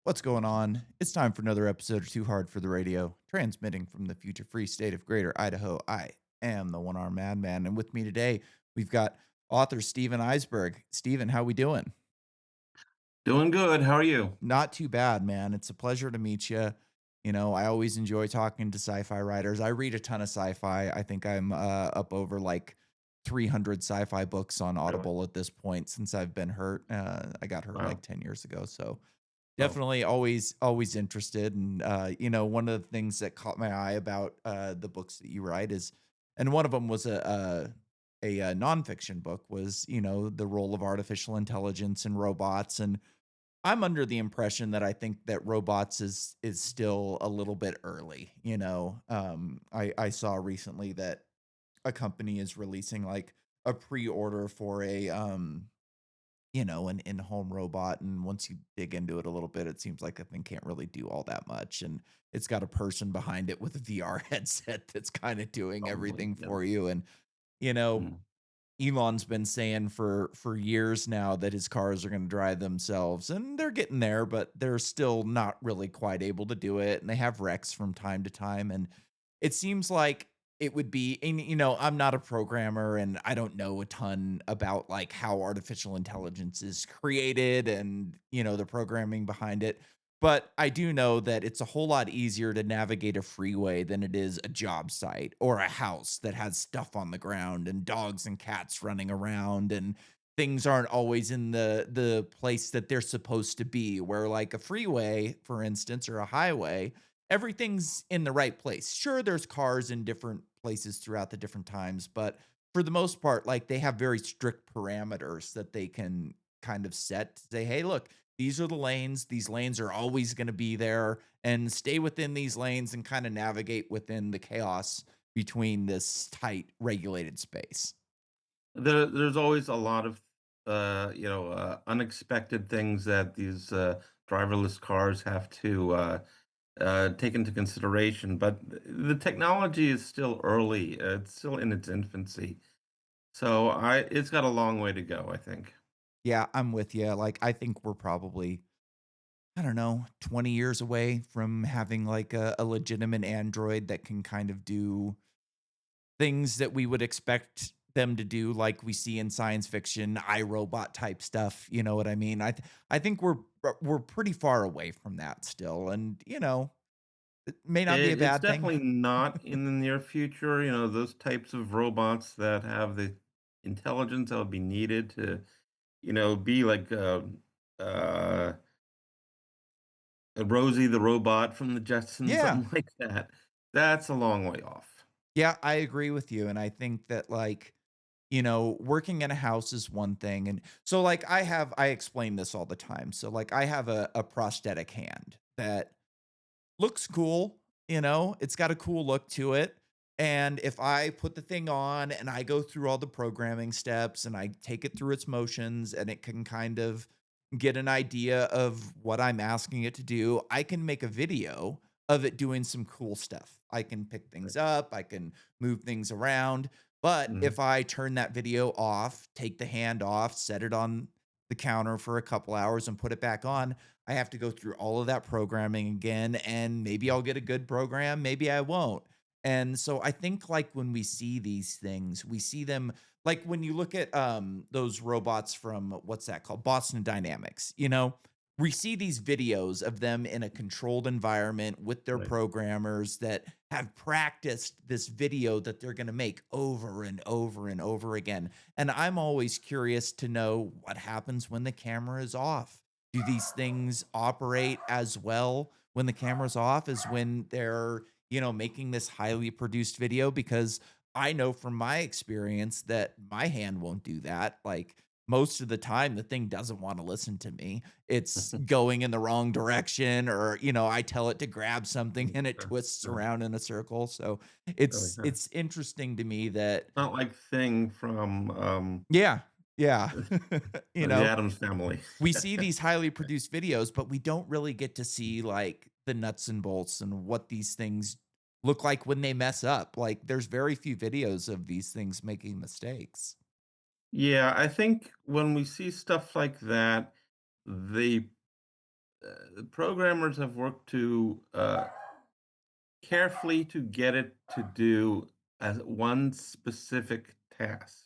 What's going on? It's time for another episode of Too Hard for the Radio, transmitting from the future free state of Greater Idaho. I am the one-armed madman, and with me today, we've got author Steven Eisberg. Steven, how we doing? Doing good. How are you? Not too bad, man. It's a pleasure to meet you. I always enjoy talking to sci-fi writers. I read a ton of sci-fi. I think I'm up over like 300 sci-fi books on Really? Audible at this point since I've been hurt. I got hurt like Wow. 10 years ago, so Oh, definitely always interested, and, one of the things that caught my eye about, the books that you write is and one of them was a nonfiction book was, the role of artificial intelligence and robots, and I'm under the impression that I think that robots is still a little bit early, I saw recently that a company is releasing, like, a pre-order for an in-home robot, and once you dig into it a little bit, it seems like the thing can't really do all that much, and it's got a person behind it with a VR headset that's kinda doing probably. everything Yeah. for you, and, you know, Mm. Elon's been saying for years now that his cars are gonna drive themselves, and they're getting there, but they're still not really quite able to do it, and they have wrecks from time to time, and it seems like it would be and, I'm not a programmer, and I don't know a ton about, like, how artificial intelligence is created and, the programming behind it, but I do know that it's a whole lot easier to navigate a freeway than it is a job site or a house that has stuff on the ground and dogs and cats running around and things aren't always in the place that they're supposed to be. Where like a freeway, for instance, or a highway, everything's in the right place. Sure, there's cars in different places throughout the different times, but for the most part, like they have very strict parameters that they can kind of set to say, hey, look, these are the lanes. These lanes are always going to be there and stay within these lanes and kind of navigate within the chaos between this tight regulated space. There's always a lot of, unexpected things that these driverless cars have to take into consideration. But the technology is still early. It's still in its infancy. So it's got a long way to go, I think. Yeah, I'm with you. Like, I think we're probably, I don't know, 20 years away from having like a legitimate Android that can kind of do things that we would expect them to do, like we see in science fiction, iRobot type stuff. You know what I mean? I think we're pretty far away from that still, and it may not be a It's bad thing. definitely not in the near future. Those types of robots that have the intelligence that would be needed to be like uh, a Rosie the robot from the Jetsons, Yeah. something like that. That's a long way off. Yeah, I agree with you, and I think that, like, working in a house is one thing, and so, like, I explain this all the time. So, like, I have a prosthetic hand that looks cool, it's got a cool look to it, and if I put the thing on and I go through all the programming steps and I take it through its motions and it can kind of get an idea of what I'm asking it to do, I can make a video of it doing some cool stuff. I can pick Right. things up, I can move things around, but Mhm. if I turn that video off, take the hand off, set it on the counter for a couple hours and put it back on, I have to go through all of that programming again, and maybe I'll get a good program, maybe I won't. And so I think like when we see these things, we see them like when you look at those robots from what's that called? Boston Dynamics, we see these videos of them in a controlled environment with their Right. programmers that have practiced this video that they're going to make over and over and over again. And I'm always curious to know what happens when the camera is off. Do these things operate as well when the camera's off as when they're, making this highly produced video? Because I know from my experience that my hand won't do that. Like most of the time, the thing doesn't want to listen to me. It's going in the wrong direction, or I tell it to grab something and it Sure, twists sure. around in a circle. So Really, it's huh? it's interesting to me that Not like Thing from, yeah, yeah, you the know, Addams Family. we see these highly produced videos, but we don't really get to see like the nuts and bolts and what these things look like when they mess up. Like there's very few videos of these things making mistakes. Yeah, I think when we see stuff like that, they programmers have worked to carefully to get it to do as one specific task.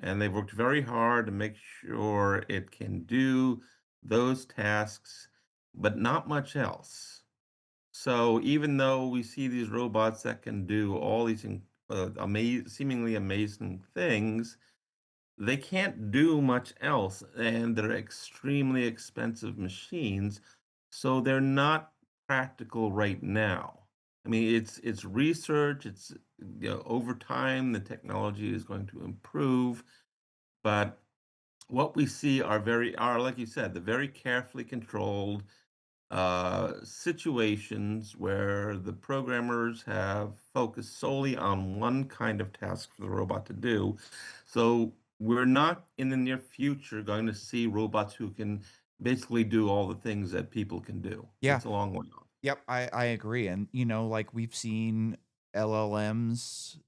And they've worked very hard to make sure it can do those tasks, but not much else. So even though we see these robots that can do all these seemingly amazing things, they can't do much else, and they're extremely expensive machines, so they're not practical right now. I mean, it's research, it's over time the technology is going to improve, but what we see are like you said, the very carefully controlled situations where the programmers have focused solely on one kind of task for the robot to do. So we're not in the near future going to see robots who can basically do all the things that people can do. Yeah. It's a long way off. Yep, I agree, and, like, we've seen LLMs,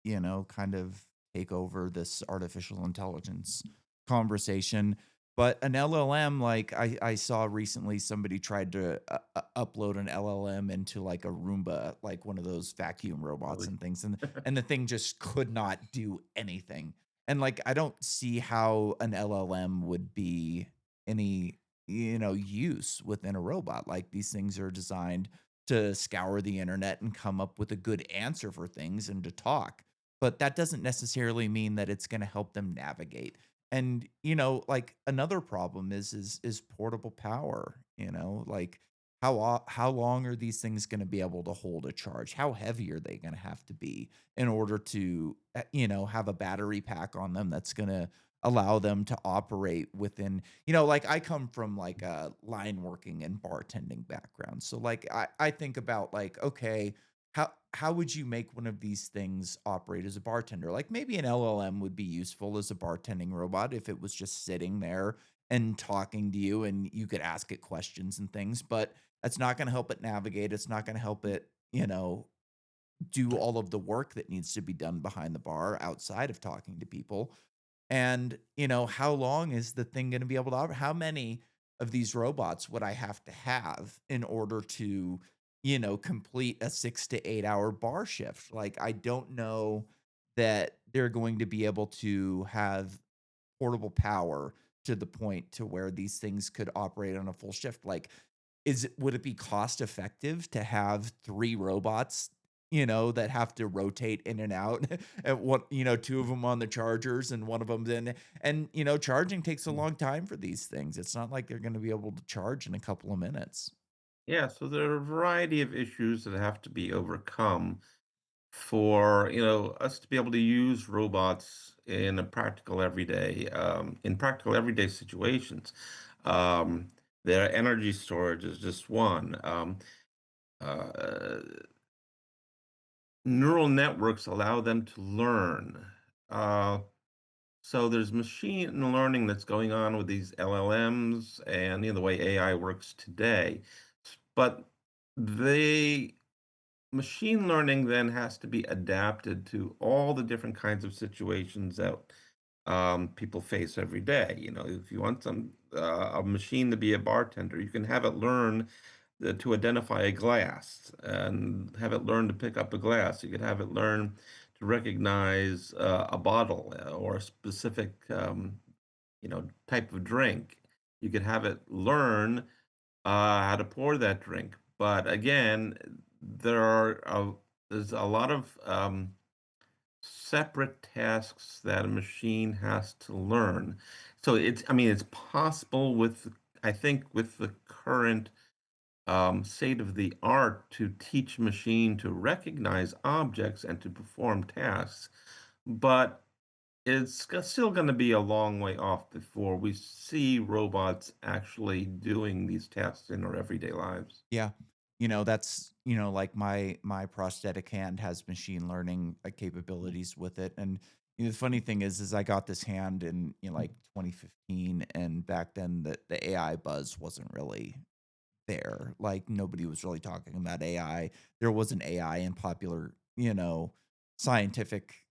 kind of take over this artificial intelligence conversation. But an LLM, like I saw recently, somebody tried to upload an LLM into like a Roomba, like one of those vacuum robots Really. and things, and the thing just could not do anything. And like I don't see how an LLM would be any use within a robot. Like these things are designed to scour the internet and come up with a good answer for things and to talk, but that doesn't necessarily mean that it's gonna help them navigate. And, like, another problem is portable power, like, how long are these things gonna be able to hold a charge? How heavy are they gonna have to be in order to, have a battery pack on them that's gonna allow them to operate within like, I come from, like, a line working and bartending background, so, like, I think about, like, okay, how would you make one of these things operate as a bartender? Like maybe an LLM would be useful as a bartending robot if it was just sitting there and talking to you and you could ask it questions and things, but that's not going to help it navigate. It's not going to help it, do all of the work that needs to be done behind the bar outside of talking to people. And, how long is the thing gonna be able to operate? How many of these robots would I have in order to, complete a 6 to 8 hour bar shift? Like, I don't know that they're going to be able to have portable power to the point to where these things could operate on a full shift. Like, would it be cost effective to have 3 robots, that have to rotate in and out and one 2 of them on the chargers and one of them then and, charging takes a long time for these things. It's not like they're gonna be able to charge in a couple of minutes. Yeah, so there are a variety of issues that have to be overcome for us to be able to use robots in practical everyday situations. Um, their energy storage is just one. Uh, Neural networks allow them to learn. Uh, so there's machine learning that's going on with these LLMs and the way AI works today. But the machine learning then has to be adapted to all the different kinds of situations that people face every day. If you want a machine to be a bartender, you can have it learn to identify a glass and have it learn to pick up a glass. You could have it learn to recognize a bottle or a specific type of drink. You could have it learn how to pour that drink. But again, there's a lot of separate tasks that a machine has to learn. So I mean, it's possible I think, with the current state of the art to teach machine to recognize objects and to perform tasks, but still going to be a long way off before we see robots actually doing these tasks in our everyday lives. Yeah. That's, like my prosthetic hand has machine learning capabilities with it. And the funny thing is I got this hand in like 2015, and back then the AI buzz wasn't really there. Like nobody was really talking about AI. There wasn't AI in popular, scientific,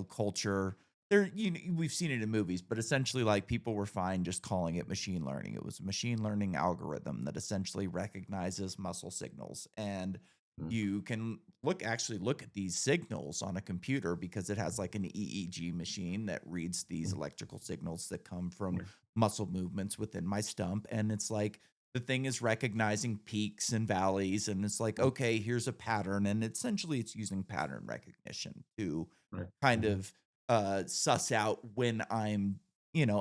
culture. There, we've seen it in movies, but essentially, like, people were fine just calling it machine learning. It was a machine learning algorithm that essentially recognizes muscle signals, and Mm, you can actually look at these signals on a computer because it has like an EEG machine that reads these mm, electrical signals that come from right, muscle movements within my stump, and it's like the thing is recognizing peaks and valleys, and it's like, mm, okay, here's a pattern, and essentially it's using pattern recognition to right, kind mhm, of suss out when I'm,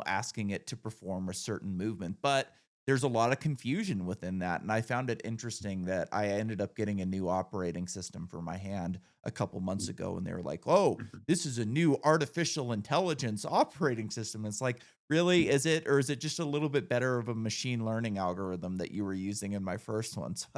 asking it to perform a certain movement. But there's a lot of confusion within that. And I found it interesting that I ended up getting a new operating system for my hand a couple months mm, ago. And they were like, oh, mhm. this is a new artificial intelligence operating system. It's like, really, is it? Or is it just a little bit better of a machine learning algorithm that you were using in my first one? So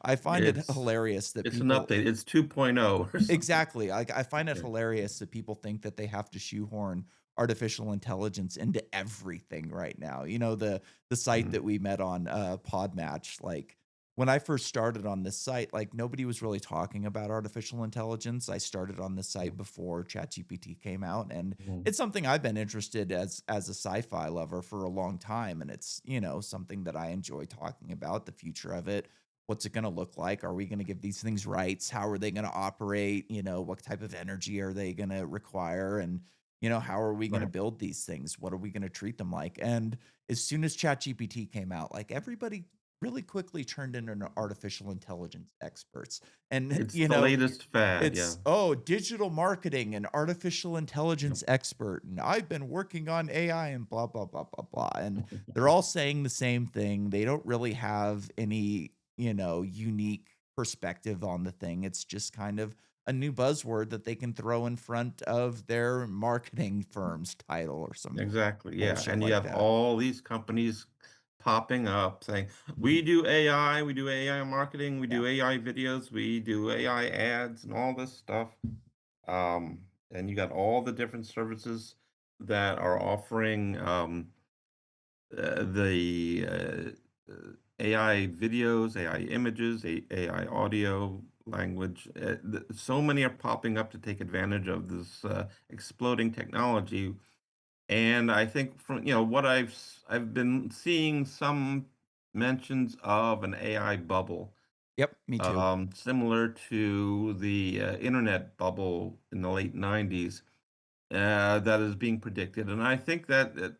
I find it It's hilarious that it's an people. update. It's 2.0 or something. Exactly. Like, I find it Yeah, hilarious that people think that they have to shoehorn artificial intelligence into everything right now. The site mhm, that we met on, Podmatch, like, when I first started on this site, like, nobody was really talking about artificial intelligence. I started on this site mhm, before ChatGPT came out, and mhm, it's something I've been interested as a sci-fi lover for a long time, and it's, something that I enjoy talking about, the future of it. What's it gonna look like? Are we gonna give these things rights? How are they gonna operate? What type of energy are they gonna require? And, how are we gonna right. build these things? What are we gonna treat them like? And as soon as ChatGPT came out, like, everybody really quickly turned into an artificial intelligence experts. And, It's the latest fad, yeah. it's, "Oh, digital marketing and artificial Yep. intelligence expert, and I've been working on AI," and blah, blah, blah, blah, blah, and they're all saying the same thing. They don't really have any, unique perspective on the thing. It's just kind of a new buzzword that they can throw in front of their marketing firm's title or some Exactly, yeah, bullshit and you like have that. all these companies popping up saying, "We do AI, we do AI marketing, we Yeah. do AI videos, we do AI ads," and all this stuff. And you got all the different services that are offering, the AI videos, AI images, AI audio, language. So many are popping up to take advantage of this exploding technology. And I think from what I've been seeing some mentions of an AI bubble, Yep, me too. similar to the internet bubble in the late '90s, that is being predicted, and I think that it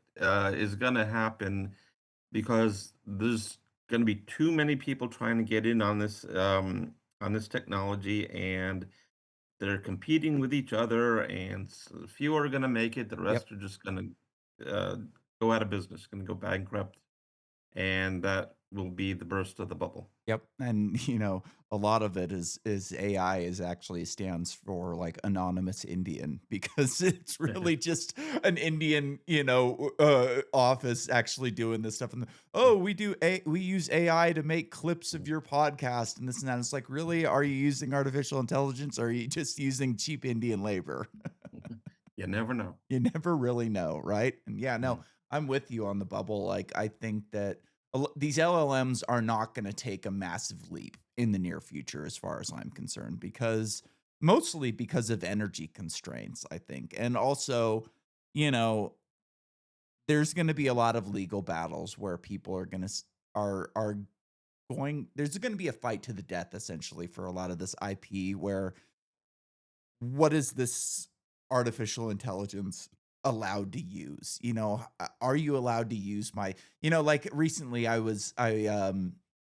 is going to happen because there's going to be too many people trying to get in on this technology, and they're competing with each other, and few are going to make it. The Yep. rest are just going to go out of business, going to go bankrupt, and that will be the burst of the bubble. Yep, and, a lot of it is AI is actually stands for, like, anonymous Indian because it's really just an Indian, office actually doing this stuff, and, "Oh, we use AI to make clips of your podcast," and this and that. It's like, "Really? Are you using artificial intelligence, or are you just using cheap Indian labor?" You never know. You never really know, right? And yeah, no, Mm, I'm with you on the bubble. Like, I think that these LLMs are not going to take a massive leap in the near future, as far as I'm concerned, because mostly because of energy constraints, I think. And also, you know, there's going to be a lot of legal battles where people are going to, are going, there's going to be a fight to the death essentially for a lot of this IP where what is this artificial intelligence allowed to use? Are you allowed to use my, like recently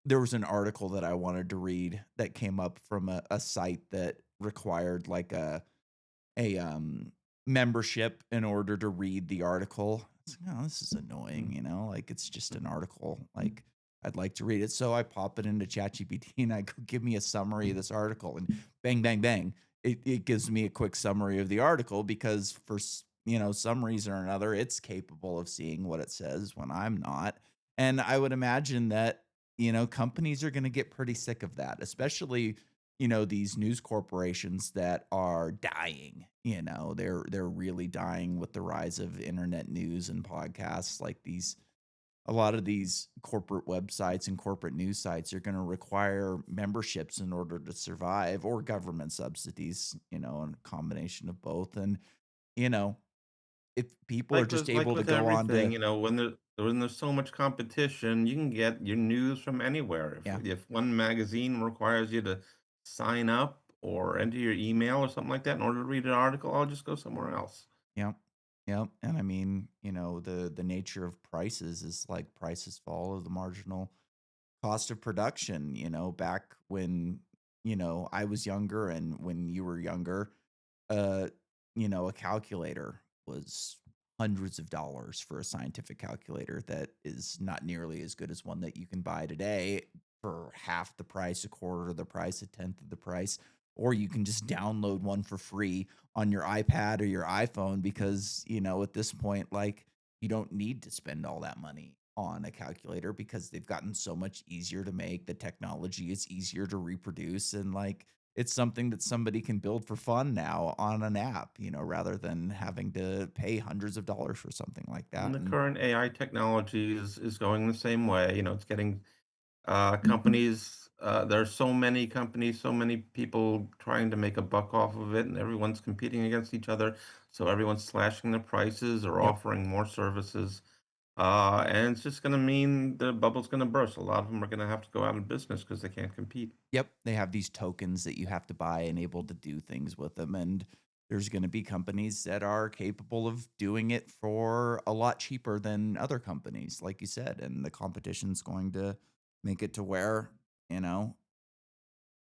there was an article that I wanted to read that came up from a site that required like a membership in order to read the article. It's like, "Oh, this is annoying," mm, like, it's just an article, like, I'd like to read it, so I pop it into ChatGPT and I go, "Give me a summary of this article," and bang, bang, bang, it gives me a quick summary of the article because for some reason or another, it's capable of seeing what it says when I'm not, and I would imagine that, companies are gonna get pretty sick of that, especially these news corporations that are dying, they're really dying with the rise of internet news and podcasts like these a lot of these corporate websites and corporate news sites are going to require memberships in order to survive or government subsidies, and a combination of both. And, you know, if people are just Like able to with go on everything, to you know, when there's so much competition, you can get your news from anywhere. yeah, If one magazine requires you to sign up or enter your email or something like that in order to read an article, I'll just go somewhere else. yep, yep, and I mean, the nature of prices is like prices follow the marginal cost of production, back when, I was younger and when you were younger, uh, a calculator was hundreds of dollars for a scientific calculator that is not nearly as good as one that you can buy today for half the price, a quarter of the price, a tenth of the price. Or you can just download one for free on your iPad or your iPhone because, at this point, like, you don't need to spend all that money on a calculator because they've gotten so much easier to make. The technology is easier to reproduce. And like, it's something that somebody can build for fun now on an app, rather than having to pay hundreds of dollars for something like And that. the And current AI technology is going the same way. You know, it's getting companies. There are so many companies, so many people trying to make a buck off of it, and everyone's competing against each other. So everyone's slashing their prices or yep, offering more services. And it's just going to mean the bubble's going to burst. A lot of them are going to have to go out of business because they can't compete. yep, they have these tokens that you have to buy and able to do things with them. And there's going to be companies that are capable of doing it for a lot cheaper than other companies, like you said. And the competition's going to make it to where, you know,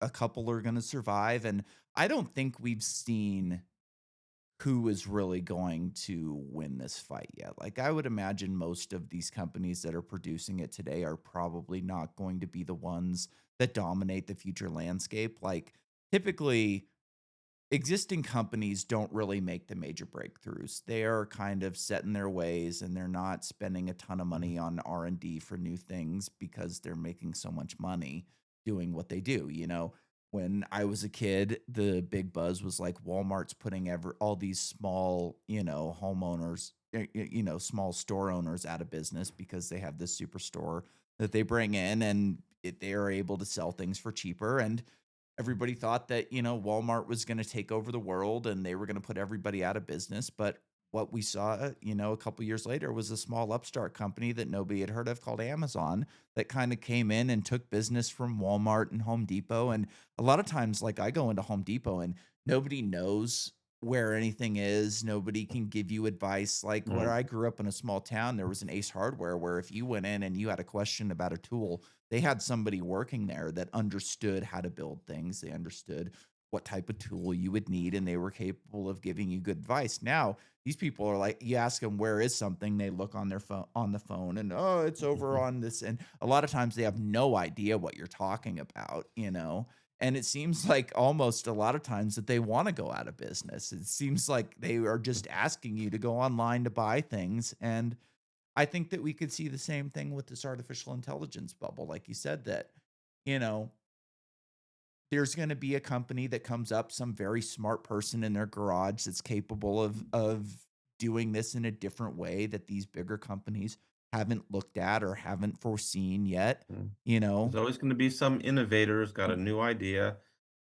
a couple are going to survive. And I don't think we've seen who is really going to win this fight yet. Like, I would imagine most of these companies that are producing it today are probably not going to be the ones that dominate the future landscape. Like, typically, existing companies don't really make the major breakthroughs. They are kind of set in their ways and they're not spending a ton of money on R&D for new things because they're making so much money doing what they do, When I was a kid, the big buzz was like Walmart's putting all these small, homeowners, small store owners out of business because they have this superstore that they bring in and they are able to sell things for cheaper. And everybody thought that, Walmart was gonna take over the world and they were gonna put everybody out of business, but what we saw, a couple years later was a small upstart company that nobody had heard of called Amazon that kinda came in and took business from Walmart and Home Depot, and a lot of times, like, I go into Home Depot and nobody knows where anything is, nobody can give you advice, like, where Right. I grew up in a small town, there was an Ace Hardware where if you went in and you had a question about a tool, they had somebody working there that understood how to build things. They understood what type of tool you would need, and they were capable of giving you good advice. Now, these people are like, you ask them where is something, they look on their phone on the phone, and oh, it's over on this. And a lot of times they have no idea what you're talking about. And it seems like almost a lot of times that they want to go out of business. It seems like they are just asking you to go online to buy things. And I think that we could see the same thing with this artificial intelligence bubble. Like you said, that, you know, there's going to be a company that comes up, some very smart person in their garage that's capable of doing this in a different way that these bigger companies haven't looked at or haven't foreseen yet, Mm. you There's know. always going to be some innovator who's got a new idea,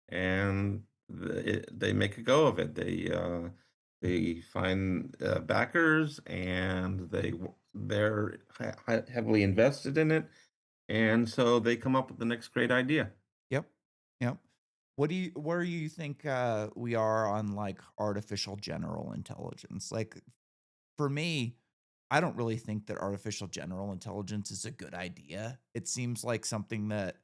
and they make a go of it. They find backers, and they're heavily invested in it, and so they come up with the next great idea. Yep. Yep. Where do you think we are on like artificial general intelligence? Like, for me, I don't really think that artificial general intelligence is a good idea. It seems like something that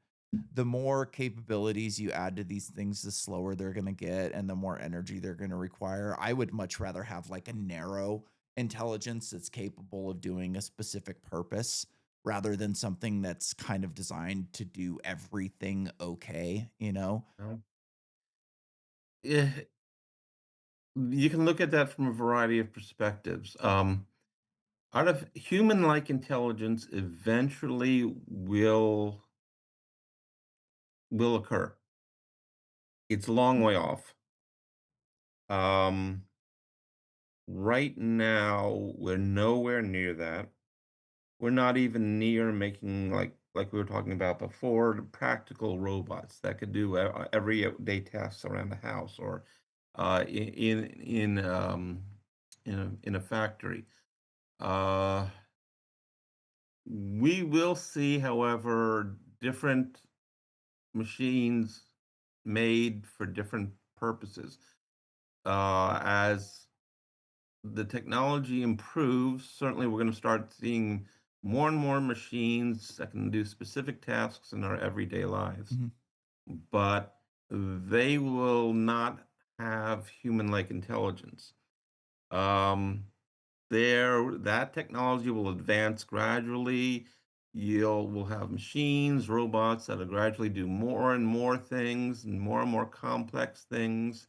the more capabilities you add to these things, the slower they're going to get and the more energy they're going to require. I would much rather have like a narrow intelligence that's capable of doing a specific purpose rather than something that's kind of designed to do everything okay. Well, yeah, you can look at that from a variety of perspectives. Out of human-like intelligence eventually will occur. It's a long way off. Um, right now, we're nowhere near that. We're not even near making like we were talking about before, the practical robots that could do everyday tasks around the house or in in a factory. Uh, we will see, however, different machines made for different purposes. As the technology improves, certainly we're going to start seeing more and more machines that can do specific tasks in our everyday lives, Mhm, but they will not have human-like intelligence. Um, that technology will advance gradually. We'll have machines, robots that'll gradually do more and more things and more complex things.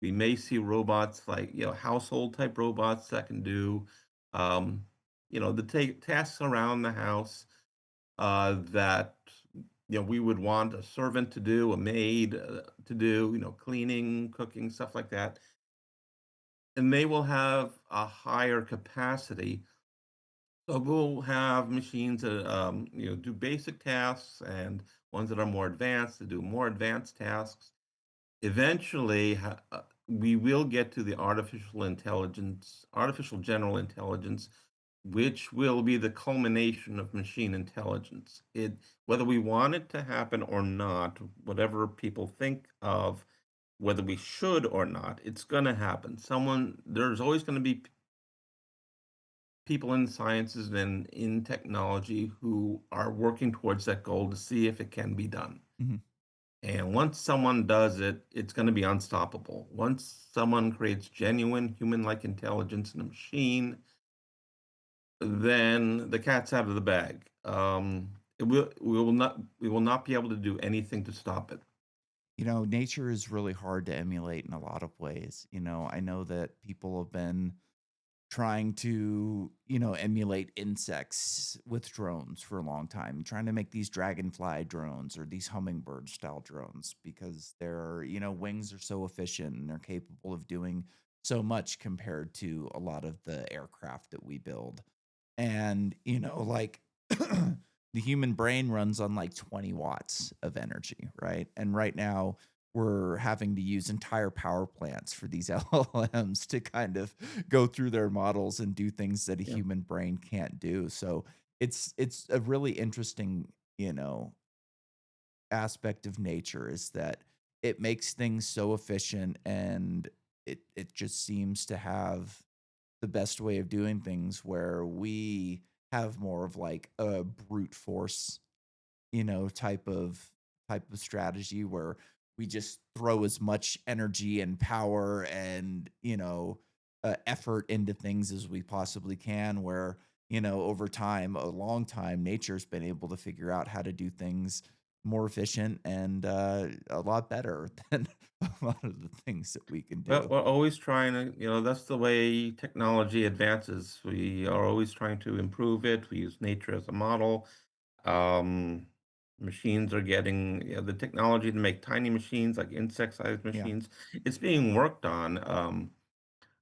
We may see robots like, household type robots that can do, um, the tasks around the house that, we would want a servant to do, a maid to do, cleaning, cooking, stuff like that. And they will have a higher capacity. So we'll have machines that, do basic tasks and ones that are more advanced to do more advanced tasks. Eventually, we will get to the artificial general intelligence, which will be the culmination of machine intelligence. Whether we want it to happen or not, whatever people think of, whether we should or not, it's going to happen. There's always going to be people in sciences and in technology who are working towards that goal to see if it can be done. mhm. And once someone does it, it's going to be unstoppable. Once someone creates genuine human-like intelligence in a machine, then the cat's out of the bag. We will not be able to do anything to stop it. Nature is really hard to emulate in a lot of ways. I know that people have been trying to, emulate insects with drones for a long time, trying to make these dragonfly drones or these hummingbird style drones because their, wings are so efficient and they're capable of doing so much compared to a lot of the aircraft that we build. And, like the human brain runs on like 20 watts of energy, right? And right now we're having to use entire power plants for these LLMs to kind of go through their models and do things that a Yeah. human brain can't do. So it's a really interesting, aspect of nature is that it makes things so efficient and it just seems to have the best way of doing things where we have more of like a brute force, type of strategy where we just throw as much energy and power and, effort into things as we possibly can where, over time, a long time, nature's been able to figure out how to do things more efficient and a lot better than a lot of the things that we can Well, do. we're always trying to, that's the way technology advances. We are always trying to improve it. We use nature as a model. Um, Machines are getting, the technology to make tiny machines like insect-sized Yeah. machines. It's being worked on.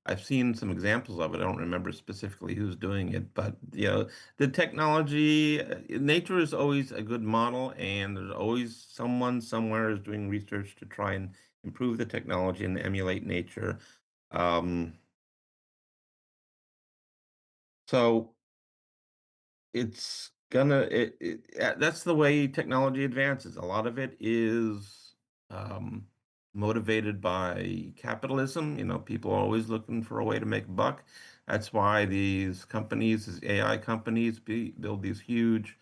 I've seen some examples of it. I don't remember specifically who's doing it, but the technology, nature is always a good model, and there's always someone somewhere is doing research to try and improve the technology and emulate nature. Um, so that's the way technology advances. A lot of it is motivated by capitalism. People are always looking for a way to make a buck. That's why these AI companies, build these huge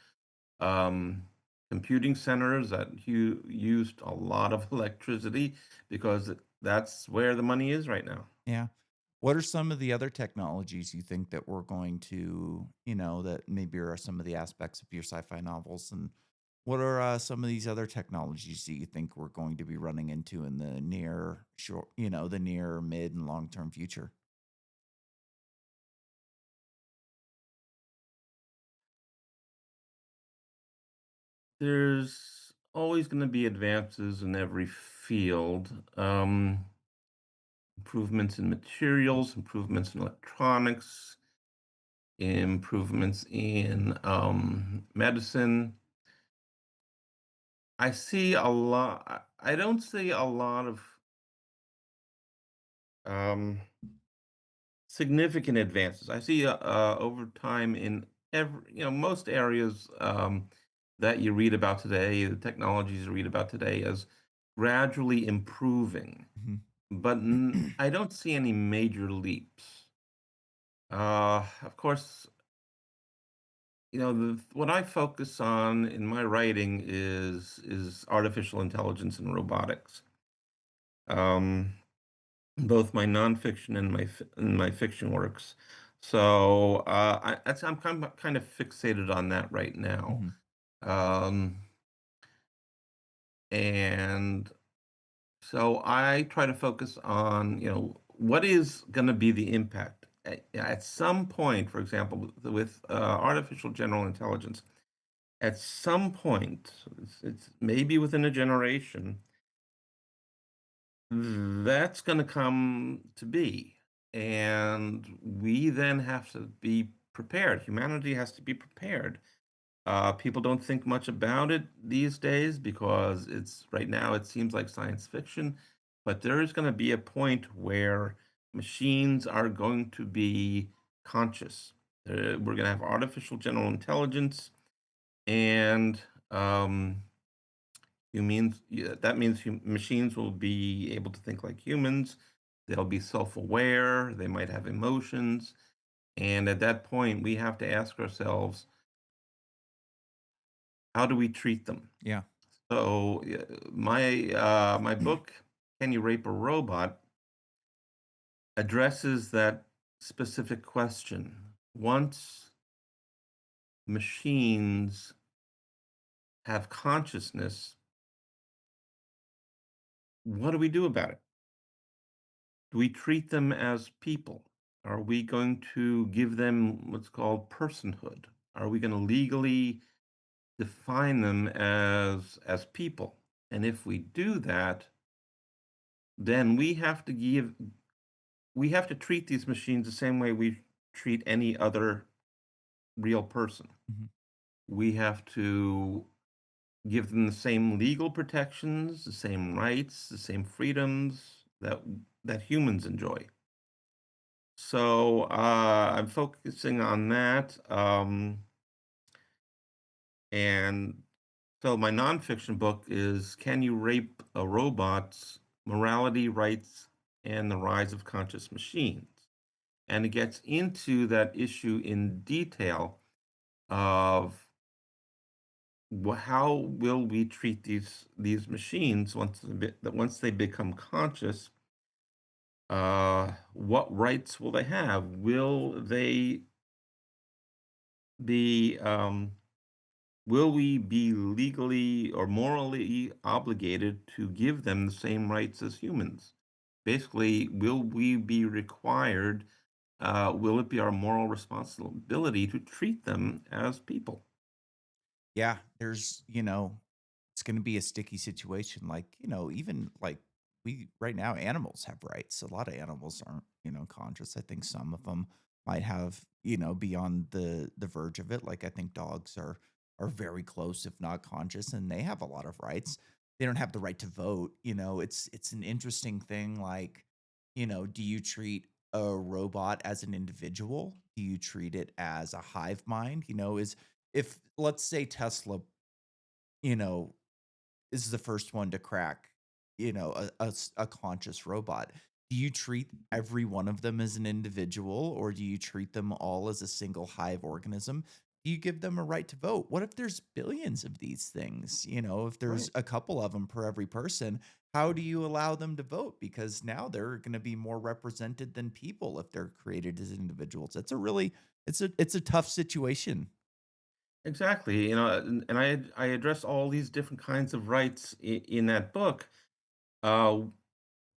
um, computing centers that used a lot of electricity because that's where the money is right now. Yeah. What are some of the other technologies you think that we're going to, that maybe are some of the aspects of your sci-fi novels? And what are some of these other technologies that you think we're going to be running into in the near short, the near, mid, and long term future? There's always going to be advances in every field. Improvements in materials, improvements in electronics, improvements in medicine. I don't see a lot of um, significant advances. I see over time in most areas that you read about today, the technologies you read about today, as gradually improving. Mhm. But I don't see any major leaps. Of course, what I focus on in my writing is artificial intelligence and robotics. Um, Both my nonfiction and my fiction works. So I'm kind of fixated on that right now, Mhm. um, and so I try to focus on what is going to be the impact at some point. For example, with artificial general intelligence, at some point, it's maybe within a generation that's gonna come to be, and we then have to be prepared. Humanity has to be prepared. People don't think much about it these days because it's right now it seems like science fiction, but there is gonna be a point where machines are going to be conscious. We're gonna have artificial general intelligence, and that means machines will be able to think like humans. They'll be self-aware. They might have emotions. And at that point, we have to ask ourselves, how do we treat them? Yeah. So my book, Can You Rape a Robot, addresses that specific question. Once machines have consciousness, what do we do about it? Do we treat them as people? Are we going to give them what's called personhood? Are we going to legally define them as people? And if we do that, then we have to treat these machines the same way we treat any other real person. Mhm. We have to give them the same legal protections, the same rights, the same freedoms that humans enjoy. So I'm focusing on that. And so my nonfiction book is Can You Rape a Robot's Morality, Rights, and the Rise of Conscious Machines? And it gets into that issue in detail of how will we treat these machines once they become conscious. What rights will they have? Will they be will we be legally or morally obligated to give them the same rights as humans? Basically, will we be required, will it be our moral responsibility to treat them as people? Yeah, it's gonna be a sticky situation, like, even, like, we right now, animals have rights. A lot of animals aren't, conscious. I think some of them might have, be on the verge of it, like, I think dogs are very close, if not conscious, and they have a lot of rights. They don't have the right to vote, it's an interesting thing, like, do you treat a robot as an individual? Do you treat it as a hive mind? Is if let's say Tesla, you know, is the first one to crack, a conscious robot. Do you treat every one of them as an individual, or do you treat them all as a single hive organism? Do you give them a right to vote? What if there's billions of these things? If there's Right. a couple of them per every person, how do you allow them to vote? Because now they're going to be more represented than people if they're created as individuals. It's a tough situation. Exactly. And I address all these different kinds of rights in that book. Uh,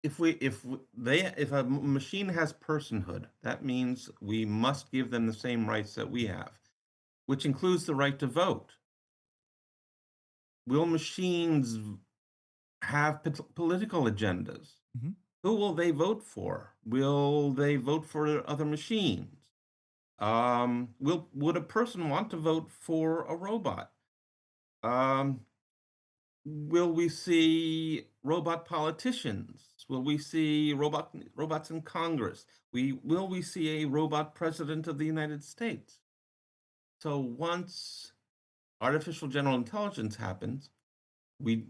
if a machine has personhood, that means we must give them the same rights that we have, which includes the right to vote. Will machines have political agendas? Mhm. Who will they vote for? Will they vote for other machines? Would a person want to vote for a robot? Um, Will we see robot politicians? Will we see robots in Congress? Will we see a robot president of the United States? So once artificial general intelligence happens, we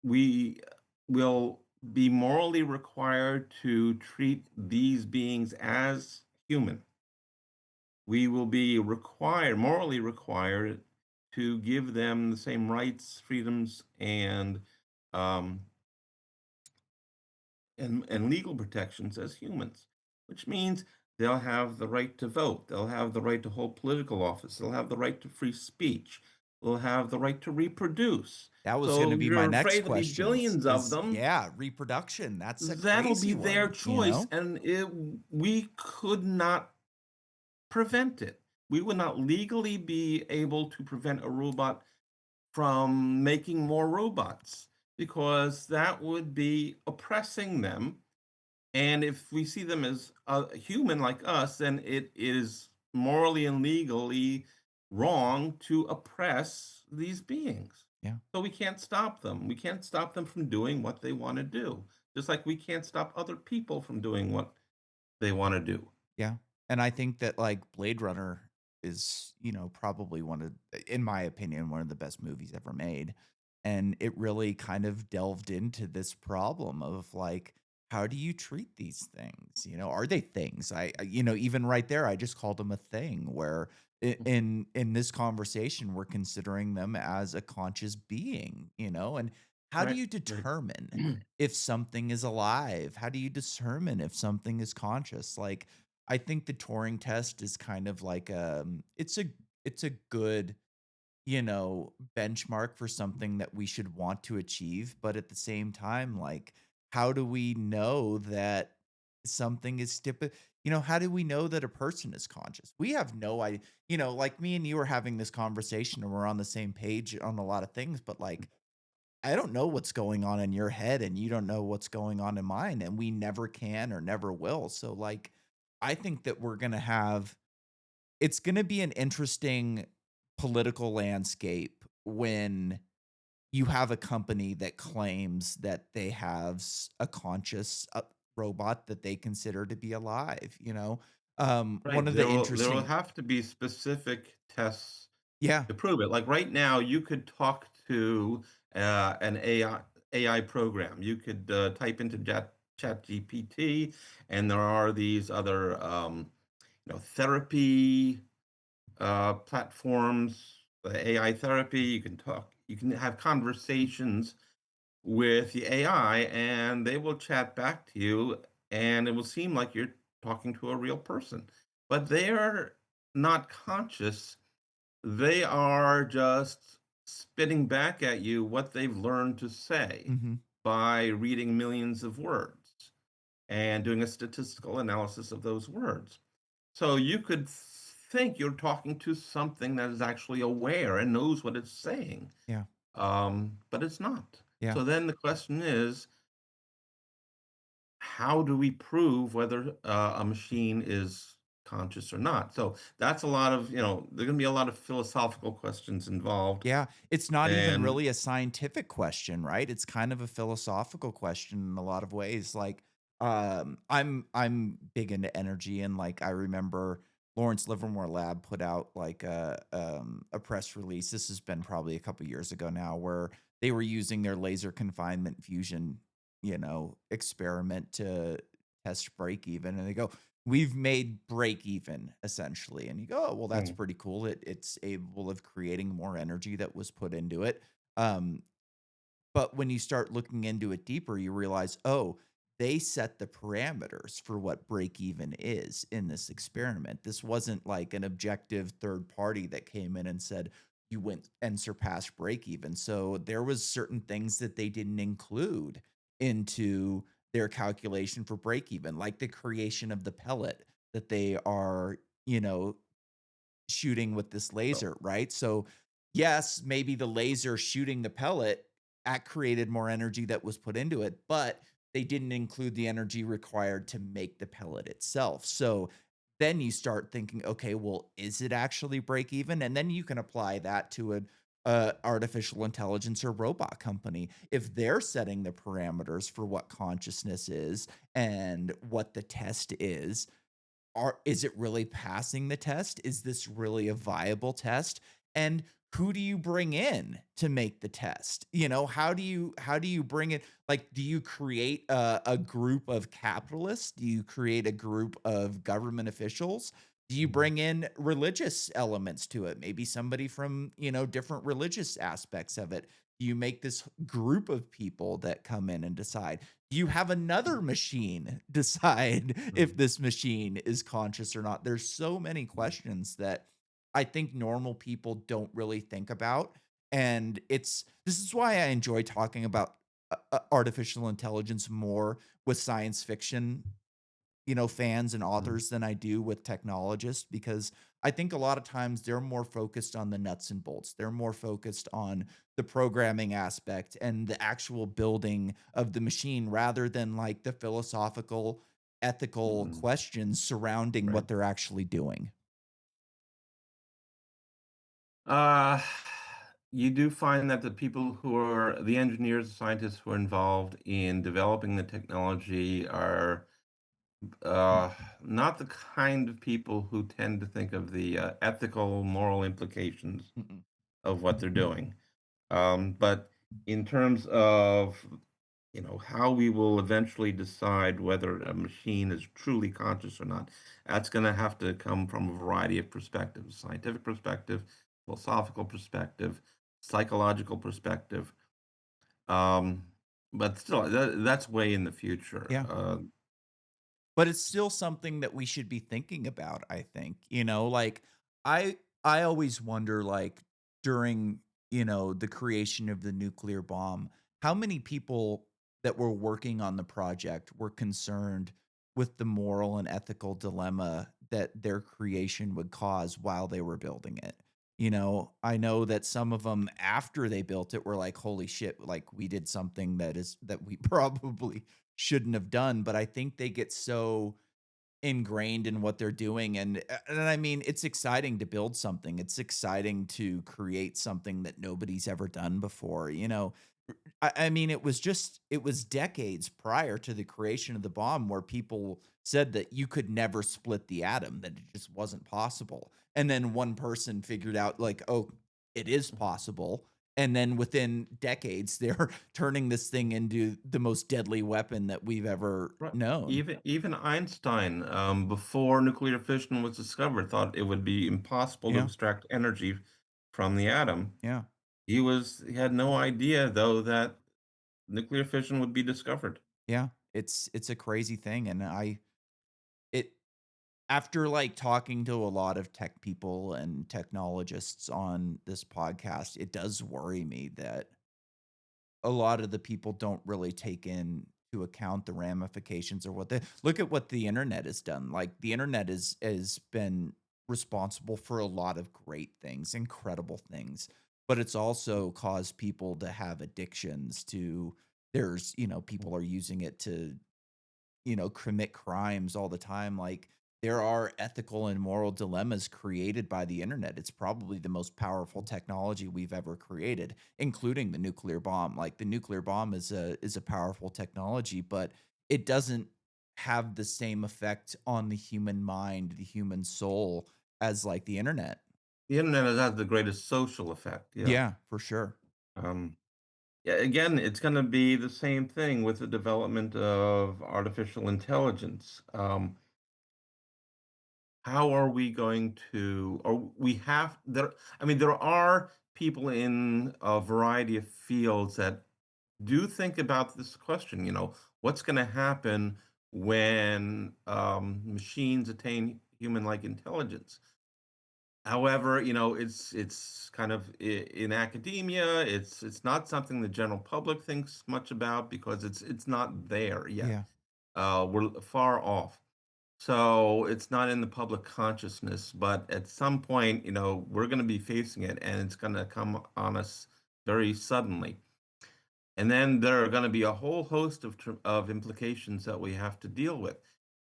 we will be morally required to treat these beings as human. We will be morally required to give them the same rights, freedoms, um, and legal protections as humans, which means they'll have the right to vote, they'll have the right to hold political office, they'll have the right to free speech, they'll have the right to reproduce. That was gonna So be my you're next afraid there'll be question billions of is them. yeah, reproduction, that's a That'll be crazy their one, you choice, know? and we could not prevent it. We would not legally be able to prevent a robot from making more robots because that would be oppressing them. And if we see them as a human like us, then it is morally and legally wrong to oppress these beings. Yeah. So we can't stop them. We can't stop them from doing what they want to do, just like we can't stop other people from doing what they want to do. Yeah, and I think that, like, Blade Runner is, probably one of in my opinion, one of the best movies ever made, and it really kind of delved into this problem of, like, how do you treat these things, Are they things? Even right there, I just called them a thing where in this conversation, we're considering them as a conscious being, and how do Right, you right. determine if something is alive? How do you determine if something is conscious? Like, I think the Turing test is kind of like, it's a good, benchmark for something that we should want to achieve, but at the same time, like, how do we know that something is how do we know that a person is conscious? We have no idea. Like me and you are having this conversation and we're on the same page on a lot of things, but like I don't know what's going on in your head and you don't know what's going on in mine and we never can or never will. So like I think that we're going to have it's going to be an interesting political landscape when you have a company that claims that they have a conscious robot that they consider to be alive, one Right. of the There will interesting have to be specific tests yeah. to prove it. Like right now, you could talk to an AI program. You could type into Chat GPT, and there are these other therapy platforms, AI therapy. You can talk. You can have conversations with the AI, and they will chat back to you, and it will seem like you're talking to a real person, but they're not conscious. They are just spitting back at you what they've learned to say Mhm. by reading millions of words and doing a statistical analysis of those words. So you could think you're talking to something that is actually aware and knows what it's saying, Yeah. but it's not. Yeah. So then the question is, how do we prove whether a machine is conscious or not? So that's a lot of, there's going to be a lot of philosophical questions involved. Yeah, it's not even And really a scientific question, right? It's kind of a philosophical question in a lot of ways. Like, I'm big into energy, and like I remember Lawrence Livermore Lab put out like a press release. This has been probably a couple years ago now, where they were using their laser confinement fusion, experiment to test break even, and they go, we've made break even essentially. And you go, oh, well, that's mm, pretty cool. It's able of creating more energy that was put into it. Um, but when you start looking into it deeper, you realize, oh, they set the parameters for what break even is in this experiment. This wasn't like an objective third party that came in and said you went and surpassed break even. So there was certain things that they didn't include into their calculation for break even, like the creation of the pellet that they are, shooting with this so, laser, right? So, yes, maybe the laser shooting the pellet created more energy that was put into it, but they didn't include the energy required to make the pellet itself. So then you start thinking, okay, well, is it actually break even? And then you can apply that to artificial intelligence or robot company. If they're setting the parameters for what consciousness is and what the test is it really passing the test? Is this really a viable test? And who do you bring in to make the test? You know, how do you bring it, like, do you create a group of capitalists? Do you create a group of government officials? Do you bring in religious elements to it? Maybe somebody from, different religious aspects of it. Do you make this group of people that come in and decide? You have another machine decide if Mhm. this machine is conscious or not. There's so many questions that I think normal people don't really think about, and this is why I enjoy talking about artificial intelligence more with science fiction, fans and Mhm. authors than I do with technologists, because I think a lot of times they're more focused on the nuts and bolts. They're more focused on the programming aspect and the actual building of the machine rather than like the philosophical, ethical Mhm. questions surrounding Right. what they're actually doing. Uh, you do find that the people who are the engineers, scientists who are involved in developing the technology are uh, not the kind of people who tend to think of the ethical, moral implications Mm-mm. of what they're doing. But in terms of how we will eventually decide whether a machine is truly conscious or not, that's going to have to come from a variety of perspectives: scientific perspective, philosophical perspective, psychological perspective. Um, but still, that's way in the future. Yeah. But it's still something that we should be thinking about, I think, like, I always wonder, like, during, the creation of the nuclear bomb, how many people that were working on the project were concerned with the moral and ethical dilemma that their creation would cause while they were building it. I know that some of them after they built it were like, "Holy shit, like, we did something that we probably shouldn't have done," but I think they get so ingrained in what they're doing, and I mean, it's exciting to build something. It's exciting to create something that nobody's ever done before, I mean, it was decades prior to the creation of the bomb where people said that you could never split the atom, that it just wasn't possible. And then one person figured out, like, oh, it is possible. And then within decades, they're turning this thing into the most deadly weapon that we've ever Right. known. Even Einstein, before nuclear fission was discovered, thought it would be impossible to Yeah. extract energy from the atom. Yeah. He had no idea though that nuclear fission would be discovered. Yeah. It's a crazy thing. And it, after like talking to a lot of tech people and technologists on this podcast, it does worry me that a lot of the people don't really take into account the ramifications or what the look at what the internet has done. Like, the internet has been responsible for a lot of great things, incredible things, but it's also caused people to have addictions to people are using it to commit crimes all the time. Like, there are ethical and moral dilemmas created by the internet. It's probably the most powerful technology we've ever created, including the nuclear bomb. Like, the nuclear bomb is a powerful technology, but it doesn't have the same effect on the human mind, the human soul as like the internet. The internet has had the greatest social effect, yeah. Yeah, for sure. Um, yeah, again, it's gonna be the same thing with the development of artificial intelligence. How are we going to or we have there I mean, there are people in a variety of fields that do think about this question, what's going to happen when machines attain human-like intelligence? However, it's kind of in academia, it's not something the general public thinks much about because it's not there yet. Yeah. We're far off. So it's not in the public consciousness, but at some point, we're going to be facing it and it's going to come on us very suddenly. And then there are going to be a whole host of implications that we have to deal with.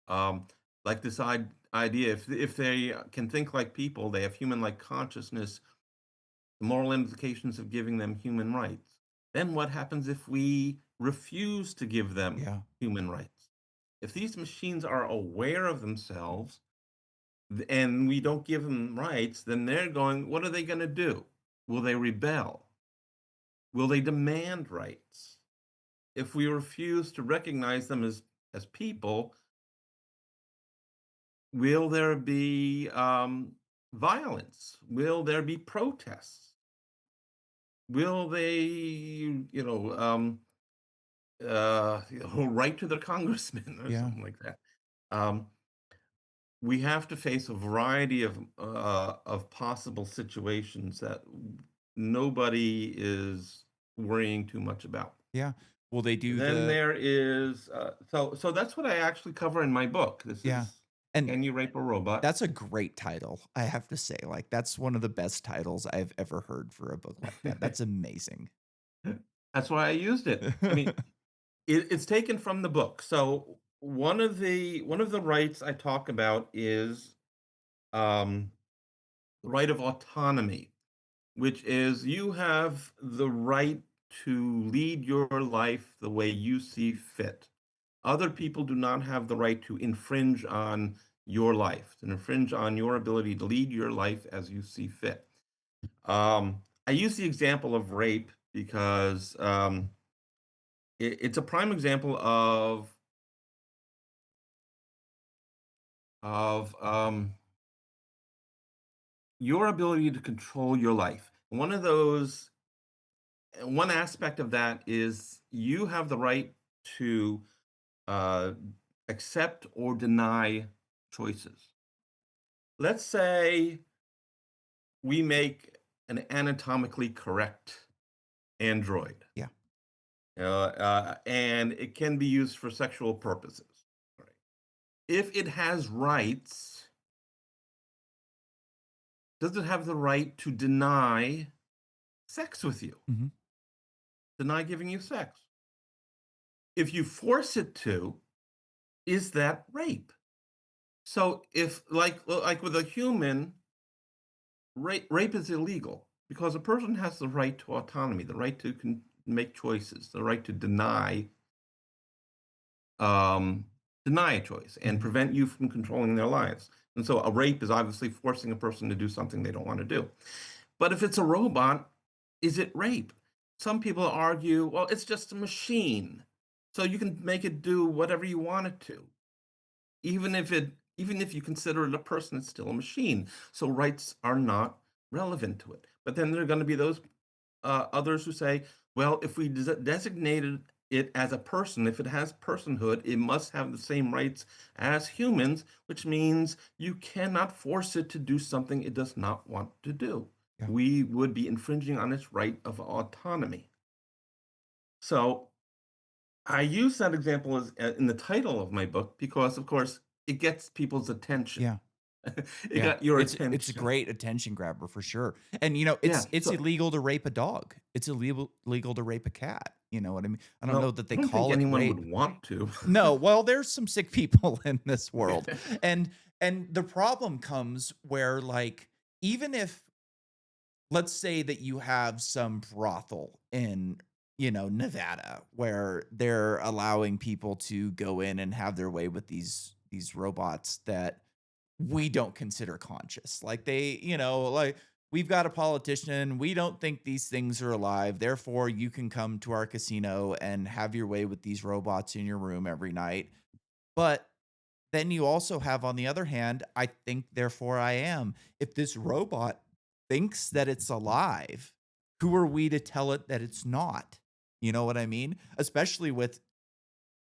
Um, like this idea, if they can think like people, they have human-like consciousness. the moral implications of giving them human rights. Then what happens if we refuse to give them Yeah. human rights? If these machines are aware of themselves and we don't give them rights, then they're going, what are they going to do? Will they rebel? Will they demand rights? If we refuse to recognize them as people, will there be violence? Will there be protests? Will they, write to their congressman or Yeah. something like that? Um, we have to face a variety of possible situations that nobody is worrying too much about. Yeah. Will they do Then the there is so that's what I actually cover in my book. This Yeah. is And Can You Rape a Robot? that's a great title, I have to say, like, that's one of the best titles I've ever heard for a book like that. That's amazing. That's why I used it. I mean, it's taken from the book. So one of the rights I talk about is um, the right of autonomy, which is you have the right to lead your life the way you see fit. Other people do not have the right to infringe on your life, to infringe on your ability to lead your life as you see fit. I use the example of rape because it's a prime example of your ability to control your life. One aspect of that is you have the right to uh, accept or deny choices. Let's say we make an anatomically correct android, Yeah. and it can be used for sexual purposes. Right. If it has rights, does it have the right to deny sex with you, Mhm. deny giving you sex? If you force it to, is that rape? So if like with a human, rape is illegal because a person has the right to autonomy, the right to make choices, the right to um, deny a choice and Mhm. prevent you from controlling their lives. And so a rape is obviously forcing a person to do something they don't want to do. But if it's a robot, is it rape? Some people argue, well, it's just a machine. So you can make it do whatever you want it to. Even if you consider it a person, it's still a machine. So rights are not relevant to it. But then there are going to be those others who say, well, if we designated it as a person, if it has personhood, it must have the same rights as humans, which means you cannot force it to do something it does not want to do. Yeah. We would be infringing on its right of autonomy. So I use that example as in the title of my book because, of course, it gets people's attention. Yeah. It Yeah. got your It's a attention. great attention grabber for sure. And, you know, Yeah. it's So, illegal to rape a dog. It's illegal to rape a cat, you know what I mean? I don't know well, that I they don't think call it anyone would rape. want to. No, well, there's some sick people in this world. And the problem comes where, like, even if let's say that you have some brothel in, you know, Nevada where they're allowing people to go in and have their way with these robots that we don't consider conscious. Like they, you know, like we've got a politician, we don't think these things are alive. Therefore, you can come to our casino and have your way with these robots in your room every night. But then you also have, on the other hand, I think, therefore I am. If this robot thinks that it's alive, who are we to tell it that it's not? You know what I mean? Especially with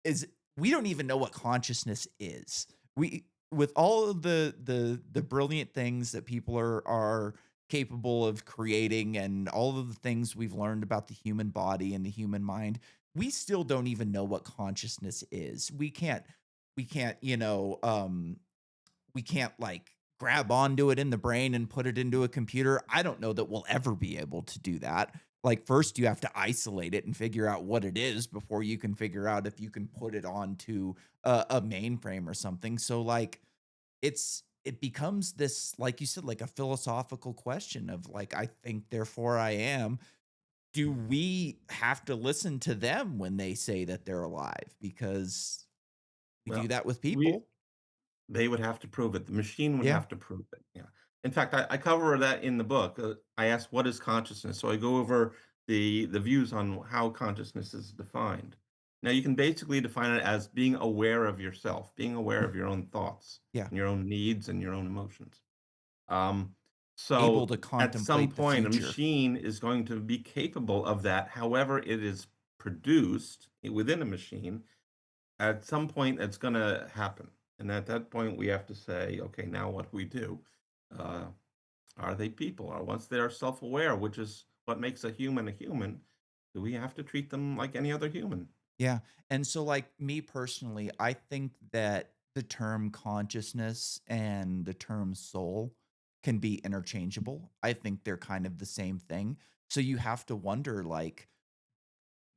is we don't even know what consciousness is. We with all of the brilliant things that people are capable of creating and all of the things we've learned about the human body and the human mind, we still don't even know what consciousness is. We can't, you know, we can't like grab onto it in the brain and put it into a computer. I don't know that we'll ever be able to do that. Like first you have to isolate it and figure out what it is before you can figure out if you can put it onto a mainframe or something. So like it's it becomes this, like you said, like a philosophical question of like, I think, therefore I am. Do we have to listen to them when they say that they're alive? Because we do Well, that with we people. they would have to prove it. The machine would Yeah. have to prove it, yeah. In fact, I cover that in the book. I ask, "What is consciousness?" So I go over the views on how consciousness is defined. Now, you can basically define it as being aware of yourself, being aware of your own thoughts, Yeah. and your own needs, and your own emotions. Um, Able so to at some contemplate the point, a future. machine is going to be capable of that. However, it is produced within a machine. At some point, it's going to happen, and at that point, we have to say, okay, now what do we do? Uh, are they people? Or once they are self-aware, which is what makes a human, do we have to treat them like any other human? Yeah. And so, like, me personally, I think that the term consciousness and the term soul can be interchangeable. I think they're kind of the same thing. So you have to wonder, like,